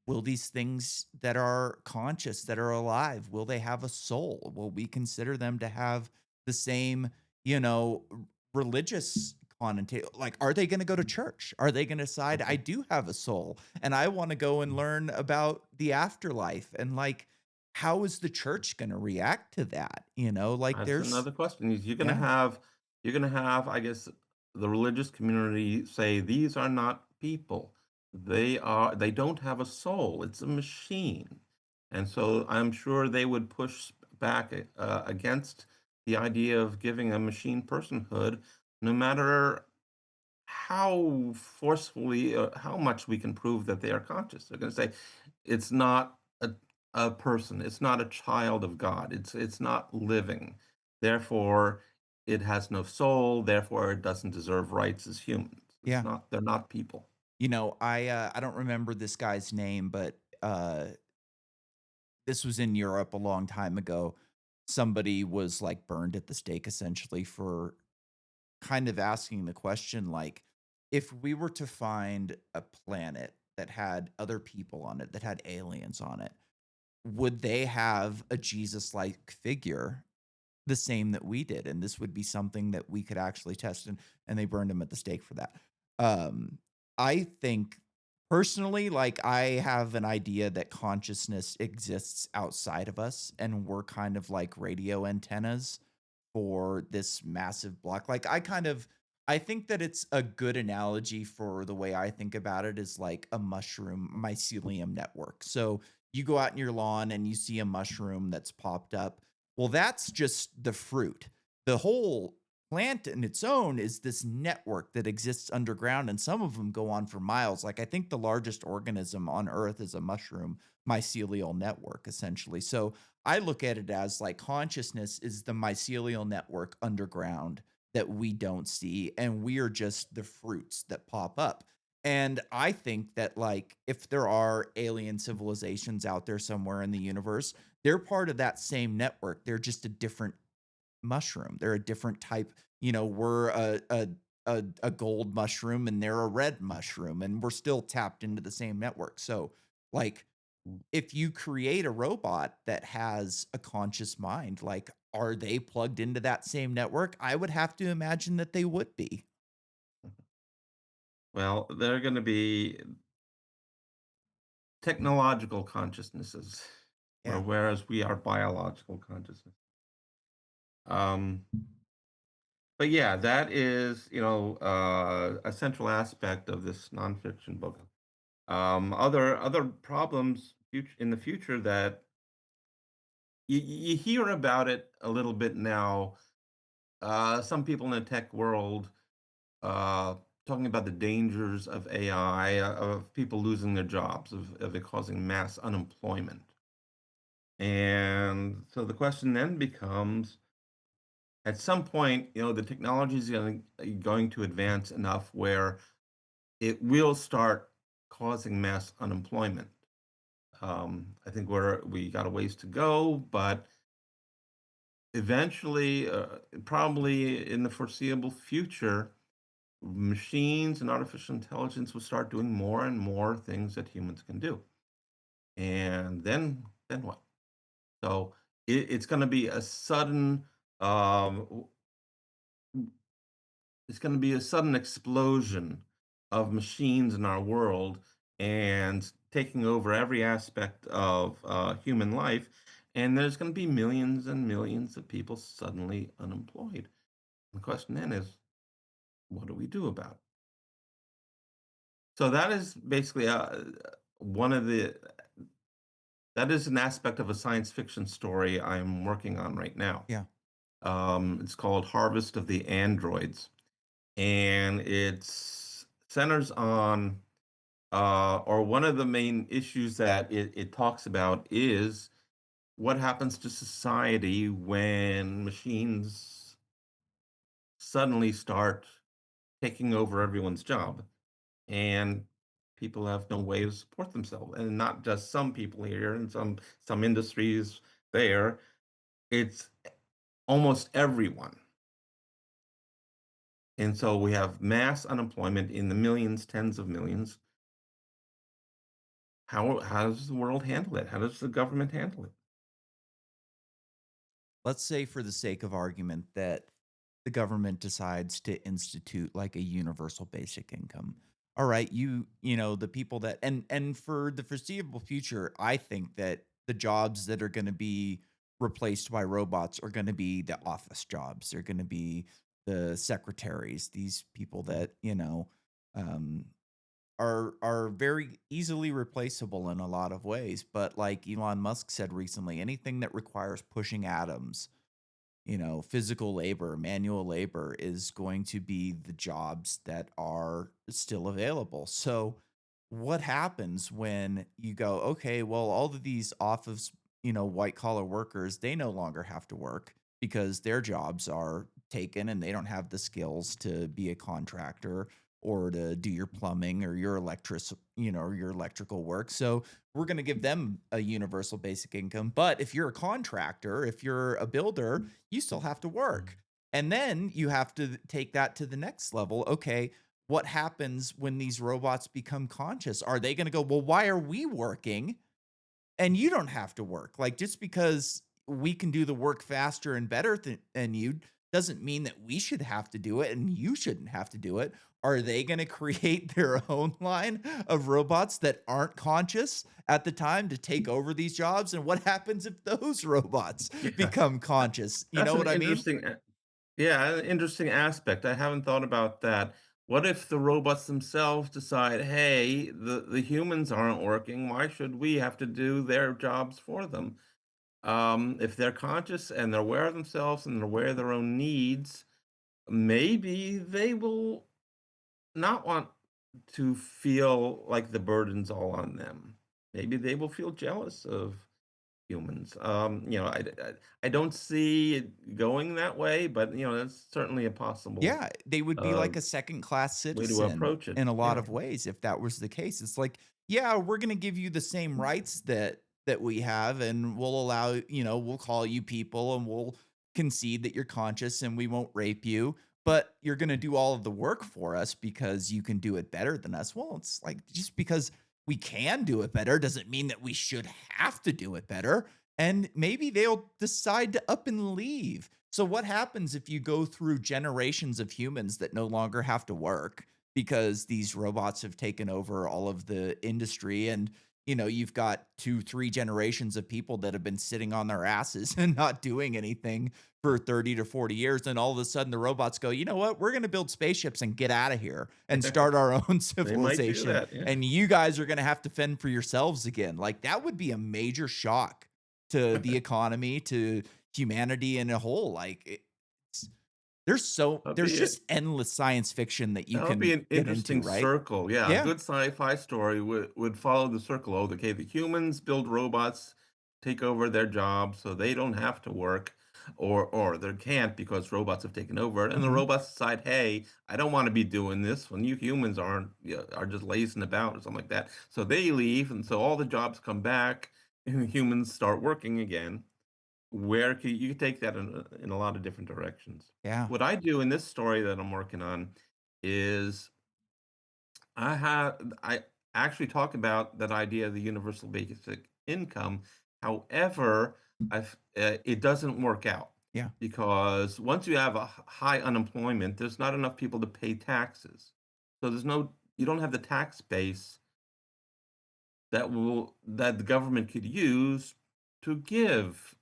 will these things that are conscious, that are alive, will they have a soul? Will we consider them to have the same, religious connotation? Like, are they going to go to church? Are they going to decide I Mhm. do have a soul and I want to go and learn about the afterlife? And like, how is the church going to react to that? Like That's there's, another question. Is yeah, you're gonna have, I guess, the religious community say these are not people. They don't have a soul. It's a machine. And so I'm sure they would push back against the idea of giving a machine personhood, no matter how forcefully, how much we can prove that they are conscious. They're going to say it's not a person, it's not a child of God, it's not living. Therefore, it has no soul. Therefore, it doesn't deserve rights as humans. It's yeah. not. They're not people. I don't remember this guy's name, but this was in Europe a long time ago. Somebody was, like, burned at the stake essentially for kind of asking the question, like, if we were to find a planet that had other people on it, that had aliens on it, would they have a Jesus-like figure the same that we did? And this would be something that we could actually test, and they burned him at the stake for that. Um, I think personally, like, I have an idea that consciousness exists outside of us, and we're kind of like radio antennas for this massive block. Like, I think that it's a good analogy for the way I think about it is like a mushroom mycelium network. So you go out in your lawn and you see a mushroom that's popped up. Well, that's just the fruit. The whole plant in its own is this network that exists underground, and some of them go on for miles. Like, I think the largest organism on Earth is a mushroom mycelial network, essentially. So I look at it as like consciousness is the mycelial network underground that we don't see, and we are just the fruits that pop up. And I think that, like, if there are alien civilizations out there somewhere in the universe, they're part of that same network. They're just a different mushroom. They're a different type. We're a gold mushroom and they're a red mushroom, and we're still tapped into the same network. So, like, if you create a robot that has a conscious mind, like, are they plugged into that same network? I would have to imagine that they would be. Well, they're going to be technological consciousnesses, Yeah. whereas we are biological consciousness. Um, but yeah, that is, a central aspect of this nonfiction book. Other problems in the future that you hear about it a little bit now. Some people in the tech world uh, talking about the dangers of AI, of people losing their jobs, of it causing mass unemployment. And so the question then becomes, at some point, the technology is going to advance enough where it will start causing mass unemployment. I think we got a ways to go, but eventually, probably in the foreseeable future, machines and artificial intelligence will start doing more and more things that humans can do. And then what? So it's going to be a sudden. it's going to be a sudden explosion of machines in our world and taking over every aspect of human life. And there's going to be millions and millions of people suddenly unemployed. The question then is, what do we do about it? So that is basically one of the that is an aspect of a science fiction story I'm working on right now. Yeah. It's called Harvest of the Androids, and it's centers on or one of the main issues that it talks about is what happens to society when machines suddenly start taking over everyone's job and people have no way to support themselves, and not just some people here and some industries there. It's almost everyone. And so we have mass unemployment in the millions, tens of millions. How does the world handle it? How does the government handle it? Let's say for the sake of argument that the government decides to institute like a universal basic income. All right, the people that and for the foreseeable future, I think that the jobs that are going to be replaced by robots are going to be the office jobs. They're going to be the secretaries, these people that, um are very easily replaceable in a lot of ways, but like Elon Musk said recently, anything that requires pushing atoms, physical labor, manual labor is going to be the jobs that are still available. So, what happens when you go, okay, well, all of these office, white collar workers, they no longer have to work because their jobs are taken and they don't have the skills to be a contractor or to do your plumbing or your or your electrical work. So, we're going to give them a universal basic income. But if you're a contractor, if you're a builder, you still have to work. And then you have to take that to the next level. Okay, what happens when these robots become conscious? Are they going to go, well, why are we working and you don't have to work? Like, just because we can do the work faster and better than you doesn't mean that we should have to do it and you shouldn't have to do it. Are they going to create their own line of robots that aren't conscious at the time to take over these jobs? And what happens if those robots Yeah, become conscious? You that's know an what I mean? yeah, an interesting aspect. I haven't thought about that. What if the robots themselves decide, hey, the humans aren't working. Why should we have to do their jobs for them? If they're conscious and they're aware of themselves and they're aware of their own needs, maybe they will not want to feel like the burden's all on them. Maybe they will feel jealous of humans. I don't see it going that way, but that's certainly a possible Yeah, they would be uh, like a second-class way to citizen approach it. in a lot Yeah. of ways if that was the case. It's like, yeah, we're gonna give you the same rights that we have, and we'll allow we'll call you people, and we'll concede that you're conscious, and we won't rape you, but you're gonna do all of the work for us because you can do it better than us. Well, it's like, just because we can do it better doesn't mean that we should have to do it better, and maybe they'll decide to up and leave. So what happens if you go through generations of humans that no longer have to work because these robots have taken over all of the industry, and you've got 2 3 generations of people that have been sitting on their asses and not doing anything for 30 to 40 years, and all of a sudden the robots go, "You know what? We're going to build spaceships and get out of here and start our own They might do civilization, that. Yeah. and you guys are going to have to fend for yourselves again." Like, that would be a major shock to the economy, to humanity in a whole. Like, it's That'd there's be just endless science fiction that you That would be can an get into, interesting right? circle. Yeah, a Yeah. good sci-fi story would follow the circle. Oh, okay, the humans build robots, take over their jobs so they don't have to work, or they can't because robots have taken over. And the Mhm. robots decide, hey, I don't want to be doing this when you humans are just lazing about or something like that. So they leave, and so all the jobs come back, and humans start working again. You could take that in a lot of different directions. Yeah. What I do in this story that I'm working on is I actually talk about that idea of the universal basic income. However, it doesn't work out. Yeah. because once you have a high unemployment, there's not enough people to pay taxes. So you don't have the tax base that the government could use to give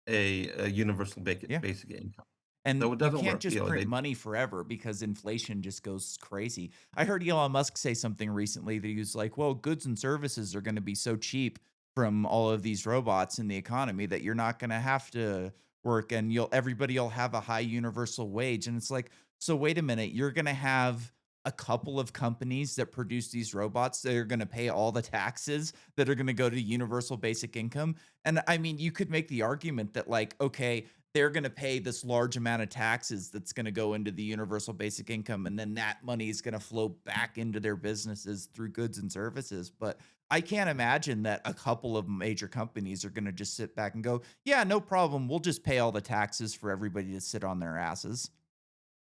a universal Yeah. basic income. And So it you doesn't can't work. just print money forever because inflation just goes crazy. I heard Elon Musk say something recently that he was like, "Well, goods and services are gonna be so cheap from all of these robots in the economy that you're not gonna have to work and everybody'll have a high universal wage." And it's like, "So wait a minute, you're gonna have a couple of companies that produce these robots that are gonna pay all the taxes that are gonna go to universal basic income?" And I mean, you could make the argument that like, okay, they're going to pay this large amount of taxes that's going to go into the universal basic income, and then that money is going to flow back into their businesses through goods and services. But I can't imagine that a couple of major companies are going to just sit back and go, yeah, no problem, we'll just pay all the taxes for everybody to sit on their asses.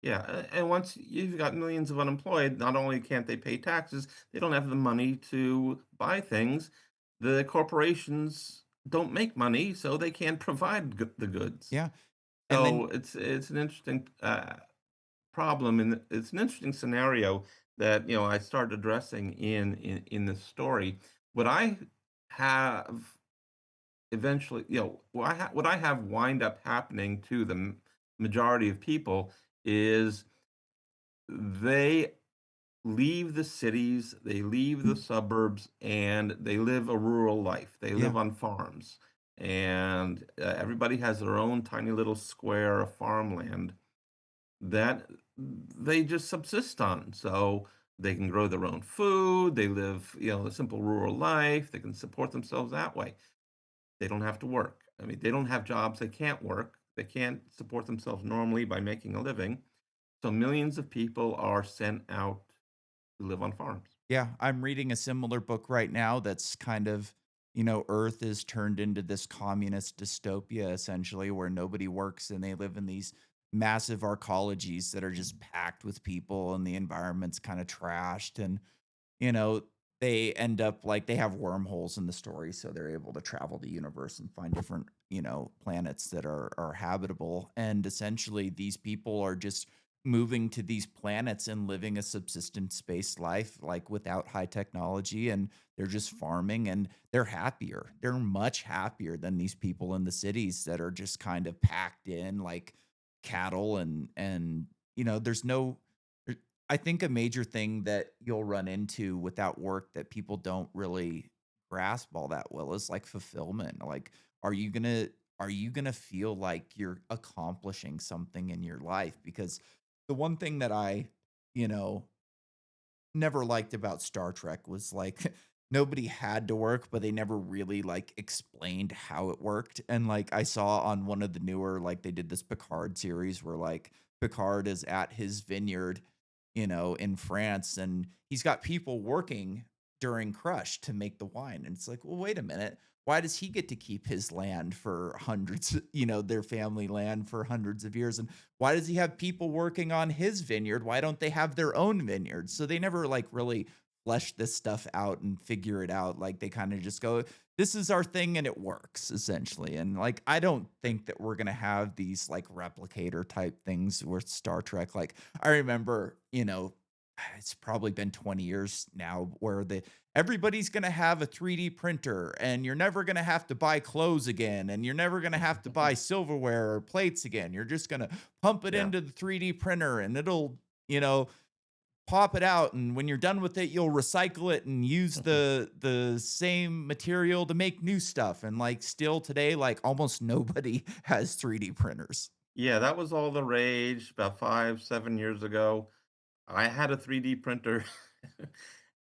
Yeah, and once you've got millions of unemployed, not only can't they pay taxes, they don't have the money to buy things. The corporations don't make money, so they can't provide the goods. Yeah. And So then it's an interesting problem, and it's an interesting scenario that I started addressing in this story. What I have eventually, what I have wind up happening to the majority of people is they leave the cities, they leave the suburbs, and they live a rural life. They yeah. live on farms, and everybody has their own tiny little square of farmland that they just subsist on. So they can grow their own food. They live, a simple rural life. They can support themselves that way. They don't have to work. I mean, they don't have jobs. They can't work. They can't support themselves normally by making a living. So millions of people are sent out to live on farms. Yeah, I'm reading a similar book right now that's kind of, Earth is turned into this communist dystopia essentially where nobody works and they live in these massive arcologies that are just packed with people and the environment's kind of trashed and you know, they end up like they have wormholes in the story, so they're able to travel the universe and find different, planets that are habitable. And essentially, these people are just moving to these planets and living a subsistence-based life, like without high technology, and they're just farming and they're happier. They're much happier than these people in the cities that are just kind of packed in like cattle and there's no I think a major thing that you'll run into without work that people don't really grasp all that well is like fulfillment. Like, are you gonna are you gonna feel like you're accomplishing something in your life? Because the one thing that you know, never liked about Star Trek was like nobody had to work, but they never really like explained how it worked. And like I saw on one of the newer, like they did this Picard series where like Picard is at his vineyard, in France, and he's got people working during crush to make the wine. And it's like, well, wait a minute. Why does he get to keep his land for hundreds, their family land for hundreds of years? And why does he have people working on his vineyard? Why don't they have their own vineyards? So they never like really flesh this stuff out and figure it out. Like they kind of just go, this is our thing and it works essentially. And like I don't think that we're gonna have these like replicator type things with Star Trek. Like I remember, it's probably been 20 years now where the everybody's going to have a 3D printer and you're never going to have to buy clothes again and you're never going to have to buy silverware or plates again. You're just going to pump it Yeah. into the 3D printer and it'll, pop it out and when you're done with it you'll recycle it and use the same material to make new stuff and like still today like almost nobody has 3D printers. Yeah, that was all the rage about 5, 7 years ago. I had a 3D printer,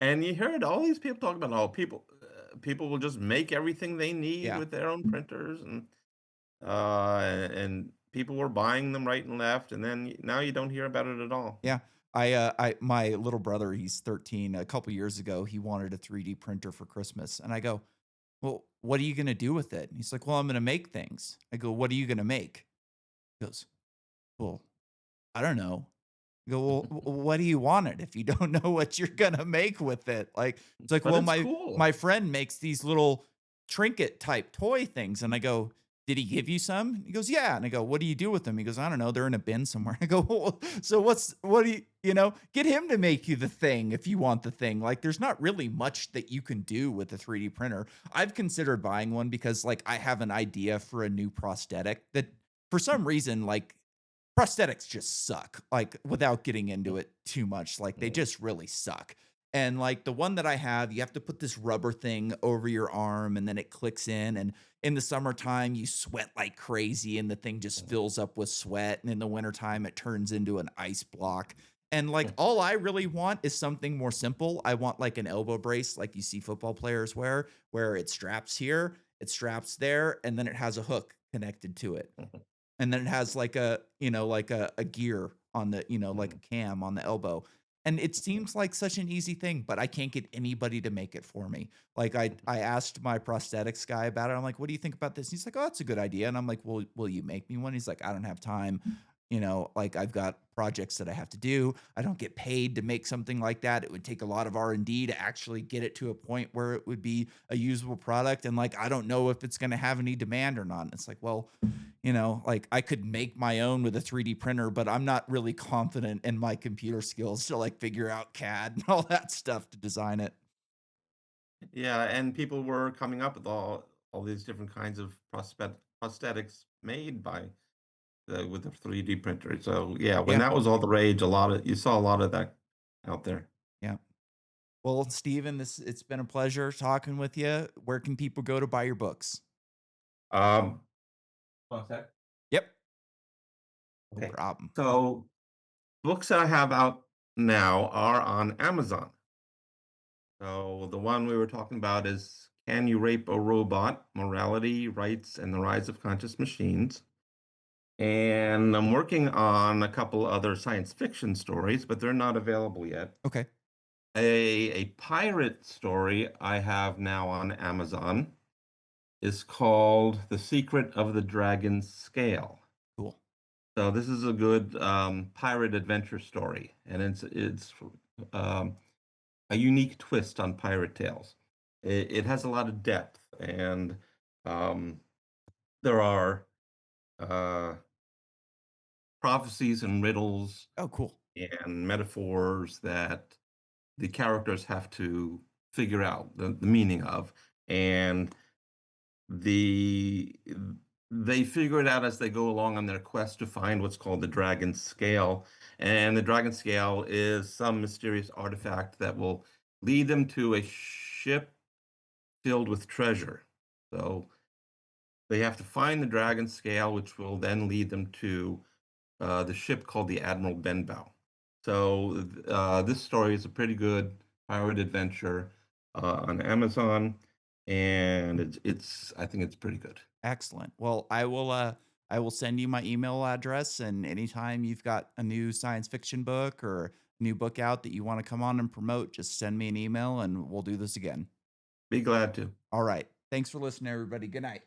and you heard all these people talking about, "Oh, people will just make everything they need Yeah. with their own printers," and people were buying them right and left, and then now you don't hear about it at all. Yeah. I my little brother, he's 13, a couple years ago, he wanted a 3D printer for Christmas. And I go, "Well, what are you gonna do with it?" And he's like, "Well, I'm gonna make things." I go, "What are you gonna make?" He goes, "Well, I don't know." I go, "Well, what do you want it if you don't know what you're gonna make with it?" Like, it's like, But "Well, it's my cool. friend makes these little trinket type toy things." And I go, "Did he give you some?" He goes, "Yeah." And I go, "What do you do with them?" He goes, "I don't know. They're in a bin somewhere." I go, "Well, so what do you know, get him to make you the thing if you want the thing." Like, there's not really much that you can do with a 3D printer. I've considered buying one because, like, I have an idea for a new prosthetic that for some reason, like, prosthetics just suck, like, without getting into it too much, like, they Mhm. just really suck. And, like, the one that I have, you have to put this rubber thing over your arm, and then it clicks in the summertime, you sweat like crazy, and the thing just Mhm. fills up with sweat, and in the wintertime, it turns into an ice block. And, like, Mhm. all I really want is something more simple. I want, like, an elbow brace like you see football players wear, where it straps here, it straps there, and then it has a hook connected to it. Mhm. And then it has like a, like a gear on the, like a Mhm. cam on the elbow. And it Mhm. seems like such an easy thing, but I can't get anybody to make it for me. Like I asked my prosthetics guy about it. I'm like, "What do you think about this?" He's like, "Oh, that's a good idea." And I'm like, "Well, will you make me one?" He's like, "I don't have time. Like I've got projects that I have to do. I don't get paid to make something like that. It would take a lot of R&D to actually get it to a point where it would be a usable product. And like, I don't know if it's going to have any demand or not." And it's like, well, like I could make my own with a 3D printer, but I'm not really confident in my computer skills to like figure out CAD and all that stuff to design it. Yeah, and people were coming up with all these different kinds of prosthetics made by with a 3D printer. So yeah, when Yeah. that was all the rage, a lot of you saw a lot of that out there. Yeah. Well, Steven, it's been a pleasure talking with you. Where can people go to buy your books? Um, What's that? Yep. No Okay. problem. So books that I have out now are on Amazon. So the one we were talking about is Can You Rape a Robot? Morality, Rights, and the Rise of Conscious Machines. And I'm working on a couple other science fiction stories, but they're not available yet. Okay. A pirate story I have now on Amazon is called The Secret of the Dragon's Scale. Cool. So this is a good pirate adventure story, and it's um, a unique twist on pirate tales. It has a lot of depth, and um, there are uh, prophecies and riddles Oh, cool. and metaphors that the characters have to figure out the meaning of, and the they figure it out as they go along on their quest to find what's called the dragon scale. And the dragon scale is some mysterious artifact that will lead them to a ship filled with treasure. So they have to find the dragon scale, which will then lead them to the ship called the Admiral Benbow. So this story is a pretty good pirate adventure on Amazon, and it's I think it's pretty good. Excellent. Well, I will send you my email address, and anytime you've got a new science fiction book or new book out that you want to come on and promote, just send me an email and we'll do this again. Be glad to. All right. Thanks for listening, everybody. Good night.